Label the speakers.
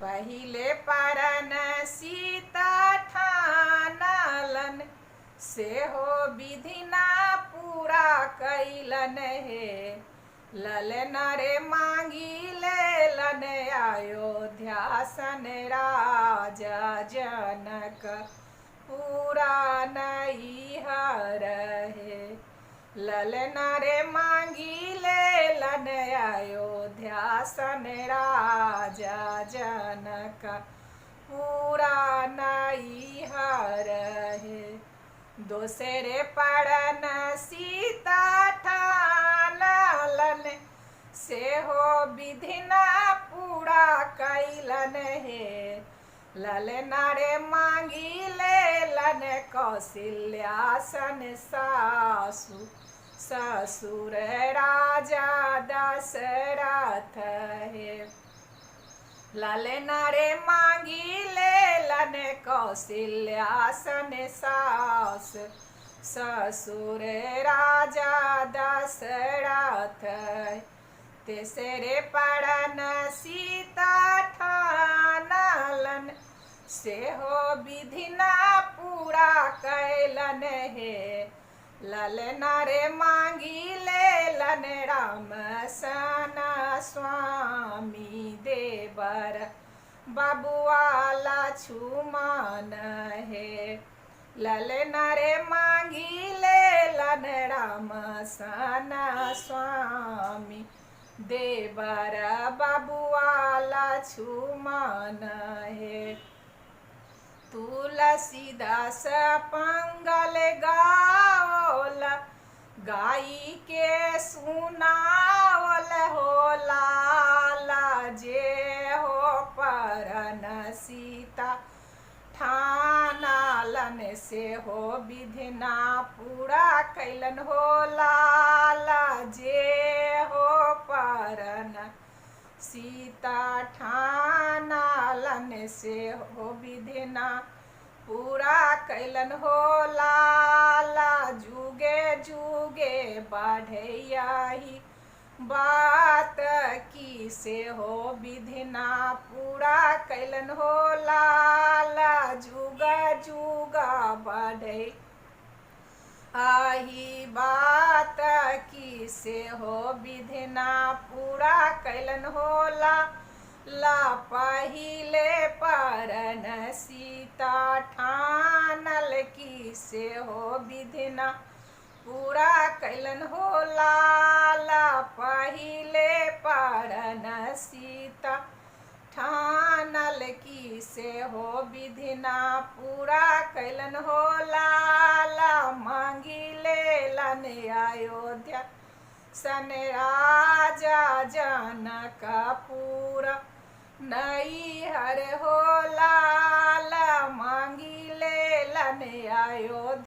Speaker 1: पहिले परन सीता ठानलन से हो विधि ना पूरा कैलन हे ललन रे मांगी लेलन अयोध्या सन राजा जनक पूरा नहीं रहे ललन रे मांगी लेलन अयोध्या सन राजा जनक पूरा नहीं रहे दोसरे पड़न सीता ठानलन से हो विधि ना पूरा कैलन हे ललन रे मांगी लेलन कौशल्या सन सासु ससुर राजा दशरथ हे ललन रे मांगी लेलन कौशल्या सन सास ससुर राजा दशरथ तेसरे पड़न सीता ठानलन से हो विधि ना पूरा कैलन हे ललन रे मांगी लेलन राम सन स्वामी देवर बबुआला छुमान हे ललन रे मांगी लेलन राम सन स्वामी देवर बबुआला छुमान हे तुलसीदास पंगल गावल गाई के सुनावल हो लाला जे हो परन सीता ठानलन से हो विधि ना पूरा कैलन हो लाला जे हो परन सीता ठानलन से हो विधि ना पूरा कैलन हो लाला जुगे जुगे बढ़ैयाही बात की से हो विधि ना पूरा कैलन हो लाला जुगा जुगा बढ़ै आही बात की से हो विधि ना पूरा कैलन हो ला पहिले परन सीता ठानल की से हो विधि ना पूरा कैलन हो लाला पहिले परन सीता ठानल की से हो विधि ना पूरा कैलन हो लाला मांगी लेलन अयोध्या सन राजा जनक पूरा नहीं हर हो ला